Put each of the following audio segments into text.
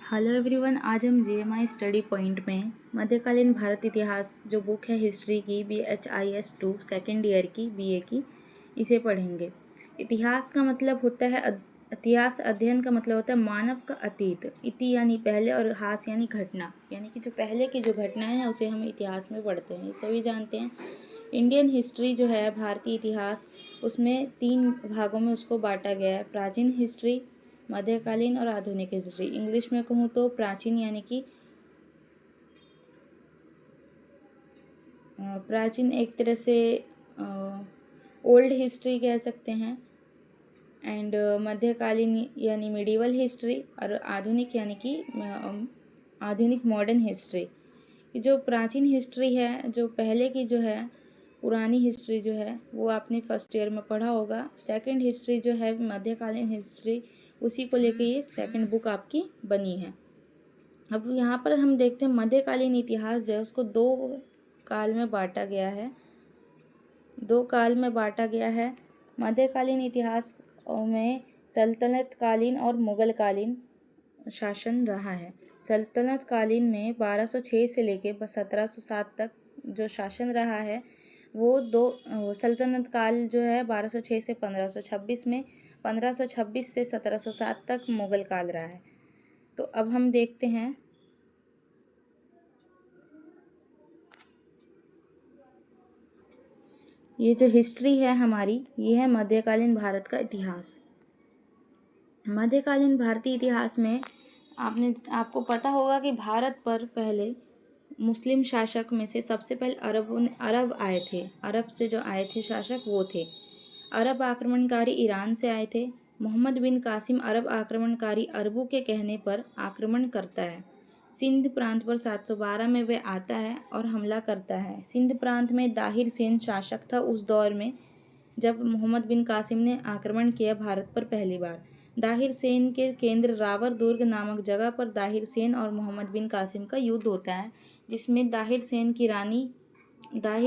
Hello everyone, आज हम GMI study point में मध्यकालीन भारत इतिहास जो बुक है हिस्ट्री की BHIS 2 सेकेंड ईयर की BA की, इसे पढ़ेंगे। इतिहास का मतलब होता है इतिहास अध्ययन का मतलब होता है मानव का अतीत। इति यानी पहले और हास यानी घटना, यानी कि जो पहले की जो घटनाएं हैं उसे हम इतिहास में पढ़ते हैं। ये सभी जानते हैं। इंडियन हिस्ट्री जो है भारतीय इतिहास, उसमें 3 भागों में उसको बांटा गया है: प्राचीन हिस्ट्री, मध्यकालीन और आधुनिक हिस्ट्री। इंग्लिश में कहूँ तो प्राचीन यानी कि प्राचीन एक तरह से ओल्ड हिस्ट्री कह सकते हैं, एंड मध्यकालीन यानी मिडिवल हिस्ट्री, और आधुनिक यानी कि आधुनिक मॉडर्न हिस्ट्री। जो प्राचीन हिस्ट्री है, जो पहले की जो है पुरानी हिस्ट्री जो है वो आपने फर्स्ट ईयर में पढ़ा होगा। सेकंड हिस्ट्री जो है मध्यकालीन हिस्ट्री, उसी को लेके ये सेकंड बुक आपकी बनी है। अब यहाँ पर हम देखते हैं मध्यकालीन इतिहास जो है उसको 2 काल में बांटा गया है। 2 काल में बांटा गया है। मध्यकालीन इतिहास में सल्तनत कालीन और मुगल कालीन शासन रहा है। सल्तनत कालीन में 1206 से लेके 1707 तक जो शासन रहा है वो सल्तनत काल जो है 1206 से 1526 में, 1526 से 1707 तक मुगल काल रहा है। तो अब हम देखते हैं ये जो हिस्ट्री है हमारी, ये है मध्यकालीन भारत का इतिहास। मध्यकालीन भारतीय इतिहास में आपको पता होगा कि भारत पर पहले मुस्लिम शासक में से सबसे पहले अरब आए थे। अरब से जो आए थे शासक वो थे। अरब आक्रमणकारी ईरान से आए थे। मोहम्मद बिन कासिम अरब आक्रमणकारी अरबों के कहने पर आक्रमण करता है। सिंध प्रांत पर 712 में वह आता है और हमला करता है। सिंध प्रांत में दाहिर सेन शासक था उस दौर में जब मोहम्मद बिन कासिम ने आक्रमण किया भारत पर पहली बार। दाहिर सेन के केंद्र रावर दुर्ग नामक जगह पर दाहिर सेन और मोहम्मद बिन कासिम का युद्ध होता है, जिसमें दाहिर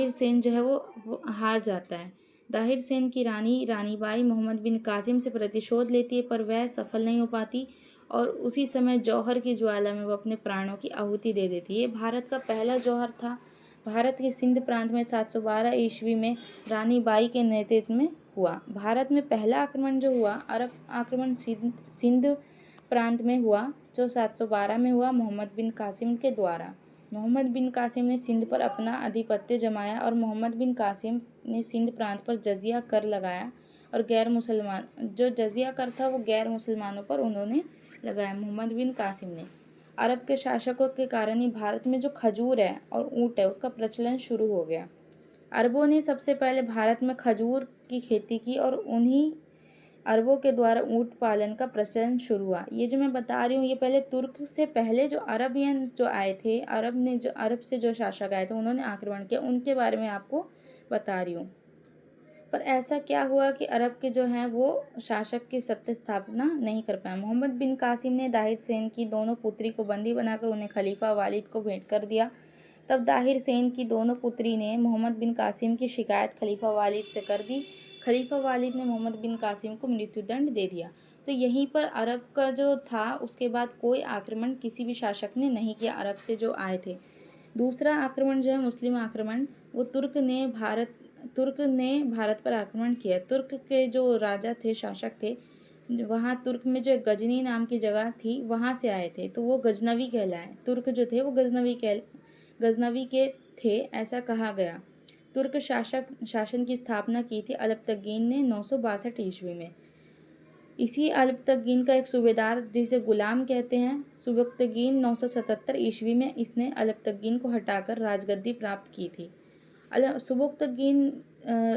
सेन जो है वो हार जाता है। दाहिर सेन की रानी बाई मोहम्मद बिन कासिम से प्रतिशोध लेती है, पर वह सफल नहीं हो पाती और उसी समय जौहर की ज्वाला में वो अपने प्राणों की आहुति दे देती है। ये भारत का पहला जौहर था। भारत के सिंध प्रांत में 712 ईस्वी में रानी बाई के नेतृत्व में हुआ। भारत में पहला आक्रमण जो हुआ, अरब आक्रमण सिंध प्रांत में हुआ, जो 712 में हुआ मोहम्मद बिन कासिम के द्वारा। मोहम्मद बिन कासिम ने सिंध पर अपना आधिपत्य जमाया और मोहम्मद बिन कासिम ने सिंध प्रांत पर जजिया कर लगाया और जो जजिया कर था वो गैर मुसलमानों पर उन्होंने लगाया, मोहम्मद बिन कासिम ने। अरब के शासकों के कारण ही भारत में जो खजूर है और ऊँट है उसका प्रचलन शुरू हो गया। अरबों ने सबसे पहले भारत में खजूर की खेती की और उन्हीं अरबों के द्वारा ऊँट पालन का प्रचलन शुरू हुआ। ये जो मैं बता रही हूँ ये पहले तुर्क से पहले जो अरबियन जो आए थे, अरब से जो शासक आए थे उन्होंने आक्रमण किया, उनके बारे में आपको बता रही हूँ। पर ऐसा क्या हुआ कि अरब के जो हैं वो शासक की सत्य स्थापना नहीं कर पाए। मोहम्मद बिन कासिम ने दाहिर सेन की दोनों पुत्री को बंदी बनाकर उन्हें खलीफा वालिद को भेंट कर दिया। तब दाहिर सेन की दोनों पुत्री ने मोहम्मद बिन कासिम की शिकायत खलीफा वालिद से कर दी। खलीफा वालिद ने मोहम्मद बिन कासिम को मृत्युदंड दे दिया। तो यहीं पर अरब का जो था उसके बाद कोई आक्रमण किसी भी शासक ने नहीं किया अरब से जो आए थे। दूसरा आक्रमण जो है मुस्लिम आक्रमण, वो तुर्क ने भारत पर आक्रमण किया। तुर्क के जो राजा थे, शासक थे, वहाँ तुर्क में जो गजनी नाम की जगह थी वहाँ से आए थे, तो वो गजनवी कहलाए। तुर्क जो थे वो गजनवी के थे, ऐसा कहा गया। तुर्क शासन की स्थापना की थी अलबतगीन ने 962 ईस्वी में। इसी अलबतगीन का एक सूबेदार जिसे गुलाम कहते हैं, सुबक्तगीन 977 ईस्वी में इसने अलबतगीन को हटाकर राजगद्दी प्राप्त की थी। सुबक्तगीन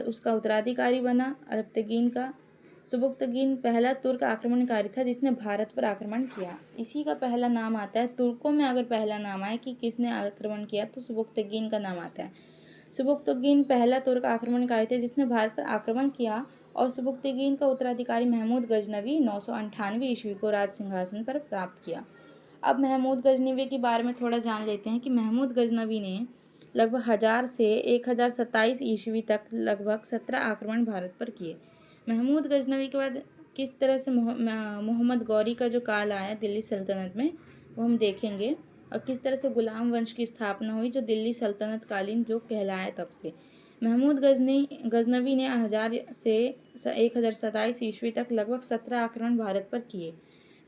उसका उत्तराधिकारी बना अलबतगीन का। सुबक्तगीन पहला तुर्क आक्रमणकारी था जिसने भारत पर आक्रमण किया। इसी का पहला नाम आता है, तुर्कों में अगर पहला नाम आए कि किसने आक्रमण किया तो सुबक्तगीन का नाम आता है। सुबक्तगीन पहला तुर्क आक्रमणकारी थे जिसने भारत पर आक्रमण किया और सुबक्तगीन का उत्तराधिकारी महमूद गजनवी 998 ईस्वी को राज सिंहासन पर प्राप्त किया। अब महमूद गजनवी के बारे में थोड़ा जान लेते हैं कि महमूद गजनवी ने लगभग 1000 से 1027 ईस्वी तक लगभग 17 आक्रमण भारत पर किए। महमूद गजनवी के बाद किस तरह से मोहम्मद गौरी का जो काल आया दिल्ली सल्तनत में, वो हम देखेंगे, और किस तरह से गुलाम वंश की स्थापना हुई जो दिल्ली सल्तनत कालीन जो कहलाया तब से। महमूद गजनवी ने 1000 से 1027 ईस्वी तक लगभग 17 आक्रमण भारत पर किए।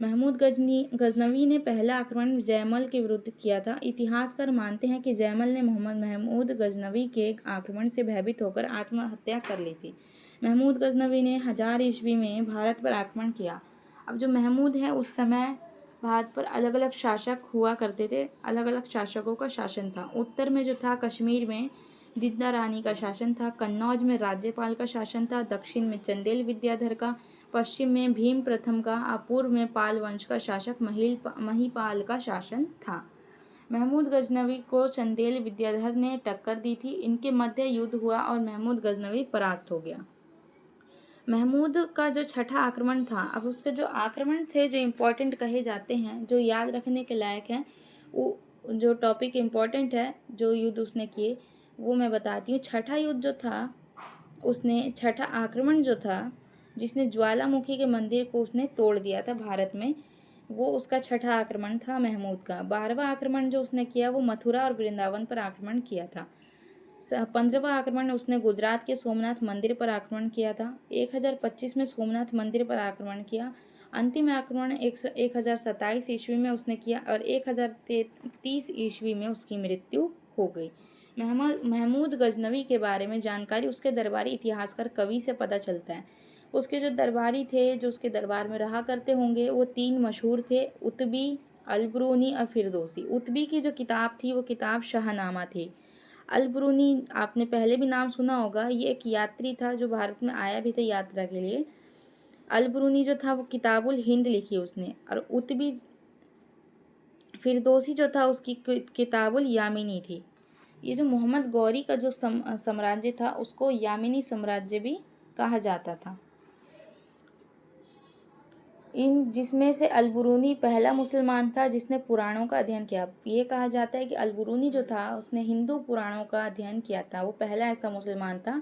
गजनवी ने पहला आक्रमण जयमल के विरुद्ध किया था। इतिहासकार मानते हैं कि जयमल ने महमूद गजनवी के आक्रमण से भयभीत होकर आत्महत्या कर ली थी। महमूद गजनवी ने 1000 ईस्वी में भारत पर आक्रमण किया। अब जो महमूद है, उस समय भारत पर अलग अलग शासक हुआ करते थे, अलग अलग शासकों का शासन था। उत्तर में जो था, कश्मीर में दिद्दा रानी का शासन था, कन्नौज में राज्यपाल का शासन था, दक्षिण में चंदेल विद्याधर का, पश्चिम में भीम प्रथम का, पूर्व में पाल वंश का शासक महीपाल का शासन था। महमूद गजनवी को चंदेल विद्याधर ने टक्कर दी थी। इनके मध्य युद्ध हुआ और महमूद गजनवी परास्त हो गया। महमूद का जो छठा आक्रमण था, अब उसके जो आक्रमण थे जो इम्पोर्टेंट कहे जाते हैं, जो याद रखने के लायक हैं, वो जो टॉपिक इम्पोर्टेंट है, जो युद्ध उसने किए वो मैं बताती हूँ। छठा युद्ध जो था, उसने छठा आक्रमण जो था, जिसने ज्वालामुखी के मंदिर को उसने तोड़ दिया था भारत में, वो उसका छठा आक्रमण था महमूद का। 12वां आक्रमण जो उसने किया वो मथुरा और वृंदावन पर आक्रमण किया था। 15वां आक्रमण उसने गुजरात के सोमनाथ मंदिर पर आक्रमण किया था। 1025 में सोमनाथ मंदिर पर आक्रमण किया। अंतिम आक्रमण 1027 ईस्वी में उसने किया और 1030 ईस्वी में उसकी मृत्यु हो गई। महमूद गजनवी के बारे में जानकारी उसके दरबारी इतिहासकार कवि से पता चलता है। उसके जो दरबारी थे, जो उसके दरबार में रहा करते होंगे, वो 3 मशहूर थे, उतबी, अलबरूनी और फिरदौसी। उतबी की जो किताब थी वो किताब शाहनामा थी। अलबरूनी आपने पहले भी नाम सुना होगा, ये एक यात्री था जो भारत में आया भी था यात्रा के लिए। अलबरूनी जो था वो किताबुल हिंद लिखी उसने, और उतबी फिरदौसी जो था उसकी किताबुल यामिनी थी। ये जो मोहम्मद गौरी का जो साम्राज्य था उसको यामिनी साम्राज्य भी कहा जाता था। इन जिसमें से अलबरूनी पहला मुसलमान था जिसने पुराणों का अध्ययन किया। ये कहा जाता है कि अलबरूनी जो था उसने हिंदू पुराणों का अध्ययन किया था। वो पहला ऐसा मुसलमान था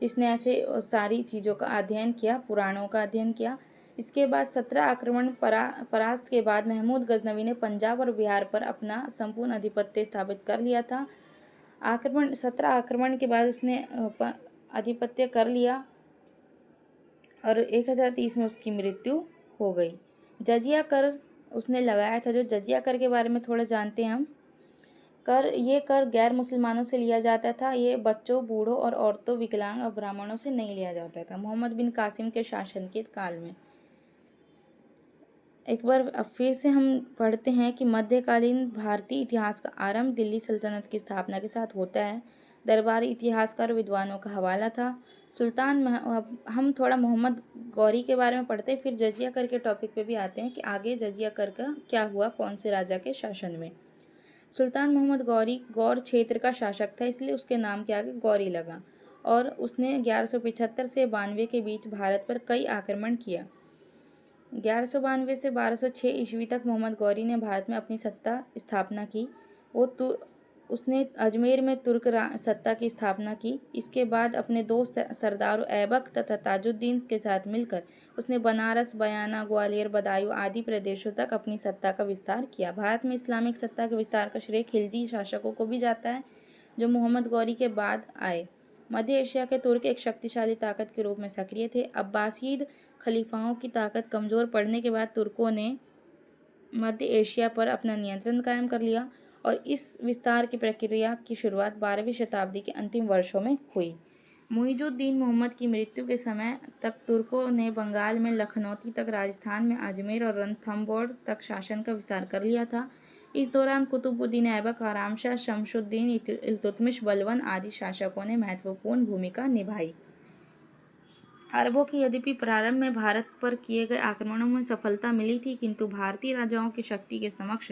जिसने ऐसे सारी चीज़ों का अध्ययन किया, पुराणों का अध्ययन किया। इसके बाद 17 आक्रमण परास्त के बाद महमूद गजनवी ने पंजाब और बिहार पर अपना संपूर्ण आधिपत्य स्थापित कर लिया था। 17 आक्रमण के बाद उसने आधिपत्य कर लिया और 1030 में उसकी मृत्यु हो गई। जजिया कर उसने लगाया था। जो जजिया कर के बारे में थोड़ा जानते हैं हम। ये कर गैर मुसलमानों से लिया जाता था। ये बच्चों, बूढ़ों और औरतों, विकलांग और ब्राह्मणों से नहीं लिया जाता था। मोहम्मद बिन कासिम के शासन के काल में। एक बार अब फिर से हम पढ़ते हैं कि मध्यकालीन भारतीय इतिहास का आरंभ दिल्ली सल्तनत की स्थापना के साथ होता है। दरबारी इतिहासकार विद्वानों का हवाला था। अब हम थोड़ा मोहम्मद गौरी के बारे में पढ़ते हैं, फिर जजिया कर के टॉपिक पे भी आते हैं कि आगे जजिया कर का क्या हुआ, कौन से राजा के शासन में। सुल्तान मोहम्मद गौरी गौर क्षेत्र का शासक था, इसलिए उसके नाम के आगे गौरी लगा, और उसने 1175 से 92 के बीच भारत पर कई आक्रमण किया। 1192 से 1206 ईस्वी तक मोहम्मद गौरी ने भारत में अपनी सत्ता स्थापना की। उसने अजमेर में तुर्क सत्ता की स्थापना की। इसके बाद अपने 2 सरदारों ऐबक तथा ताजुद्दीन के साथ मिलकर उसने बनारस, बयाना, ग्वालियर, बदायूं आदि प्रदेशों तक अपनी सत्ता का विस्तार किया। भारत में इस्लामिक सत्ता के विस्तार का श्रेय खिलजी शासकों को भी जाता है जो मोहम्मद गौरी के बाद आए। मध्य एशिया के तुर्क एक शक्तिशाली ताकत के रूप में सक्रिय थे। अब्बासीद खलीफाओं की ताकत कमज़ोर पड़ने के बाद तुर्कों ने मध्य एशिया पर अपना नियंत्रण कायम कर लिया और इस विस्तार की प्रक्रिया की शुरुआत 12वीं शताब्दी के अंतिम वर्षों में हुई। मुइजुद्दीन मोहम्मद की मृत्यु के समय तक तुर्कों ने बंगाल में लखनौती तक, राजस्थान में अजमेर और रणथंभौर तक शासन का विस्तार कर लिया था। इस दौरान कुतुबुद्दीन ऐबक, आरामशाह, शमशुद्दीन, इल्तुतमिश, बलबन आदि शासकों ने महत्वपूर्ण भूमिका निभाई। अरबों की यद्यपि प्रारंभ में भारत पर किए गए आक्रमणों में सफलता मिली थी, किंतु भारतीय राजाओं की शक्ति के समक्ष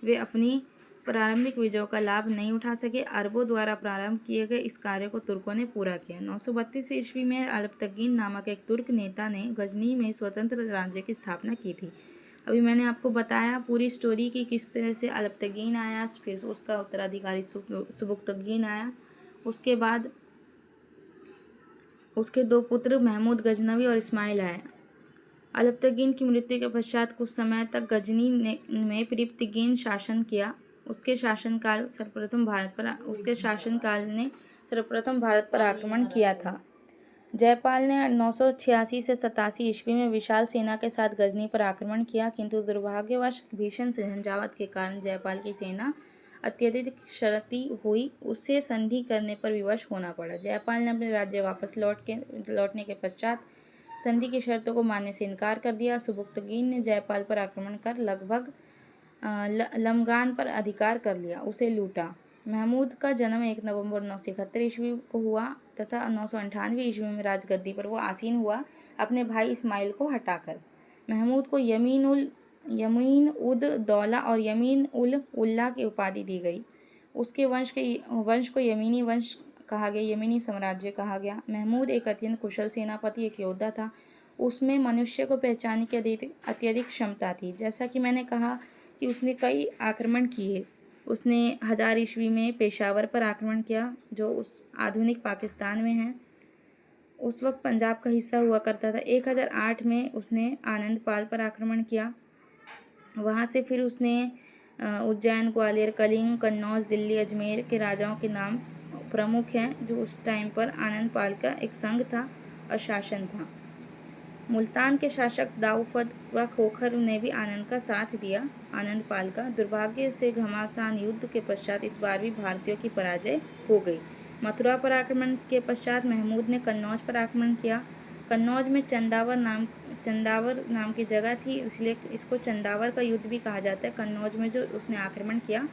वे अपनी प्रारंभिक विजयों का लाभ नहीं उठा सके। अरबों द्वारा प्रारंभ किए गए इस कार्य को तुर्कों ने पूरा किया। 932 ईस्वी में अल्पतकीन नामक एक तुर्क नेता ने गजनी में स्वतंत्र राज्य की स्थापना की थी। अभी मैंने आपको बताया पूरी स्टोरी की किस तरह से अल्पतकीन आया, फिर उसका उत्तराधिकारी सुबुक्तकीन आया, उसके बाद उसके 2 पुत्र महमूद गजनवी और इस्माइल आए। अलबतगीन की मृत्यु के पश्चात कुछ समय तक गजनी में प्रीप्तिगीन शासन किया। उसके शासनकाल ने सर्वप्रथम भारत पर आक्रमण किया था। जयपाल ने 986 से 87 ईस्वी में विशाल सेना के साथ गजनी पर आक्रमण किया, किंतु दुर्भाग्यवश भीषण झंझावात के कारण जयपाल की सेना अत्यधिक क्षति हुई। उससे संधि करने पर विवश होना पड़ा। जयपाल ने अपने राज्य वापस लौटने के पश्चात संधि की शर्तों को मानने से इनकार कर दिया। सुबुक्तगीन ने जयपाल पर आक्रमण कर लगभग लमगान पर अधिकार कर लिया, उसे लूटा। महमूद का जन्म 1 नवंबर 971 ईस्वी को हुआ तथा 998 ईस्वी में राजगद्दी पर वो आसीन हुआ, अपने भाई इस्माइल को हटाकर। महमूद को यमीन उद दौला और यमीन उल उल्ला की उपाधि दी गई। उसके वंश को यमीनी वंश कहा गया, यमीनी साम्राज्य कहा गया। महमूद एक अत्यंत कुशल सेनापति, एक योद्धा था। उसमें मनुष्य को पहचानने की अत्यधिक क्षमता थी। जैसा कि मैंने कहा कि उसने कई आक्रमण किए। उसने 1000 ईस्वी में पेशावर पर आक्रमण किया, जो उस आधुनिक पाकिस्तान में है। उस वक्त पंजाब का हिस्सा हुआ करता था। 1008 में उसने आनंदपाल पर आक्रमण किया। वहाँ से फिर उसने उज्जैन, ग्वालियर, कलिंग, कन्नौज, दिल्ली, अजमेर के राजाओं के नाम प्रमुख हैं, जो उस टाइम पर आनंदपाल का एक संघ था और शासन था। मुल्तान के शासक दाऊफद व खोखर ने भी आनंद का साथ दिया, आनंदपाल का। दुर्भाग्य से घमासान युद्ध के पश्चात इस बार भी भारतीयों की पराजय हो गई। मथुरा पर आक्रमण के पश्चात महमूद ने कन्नौज पर आक्रमण किया। कन्नौज में चंदावर नाम की जगह थी, इसलिए इसको चंदावर का युद्ध भी कहा जाता है। कन्नौज में जो उसने आक्रमण किया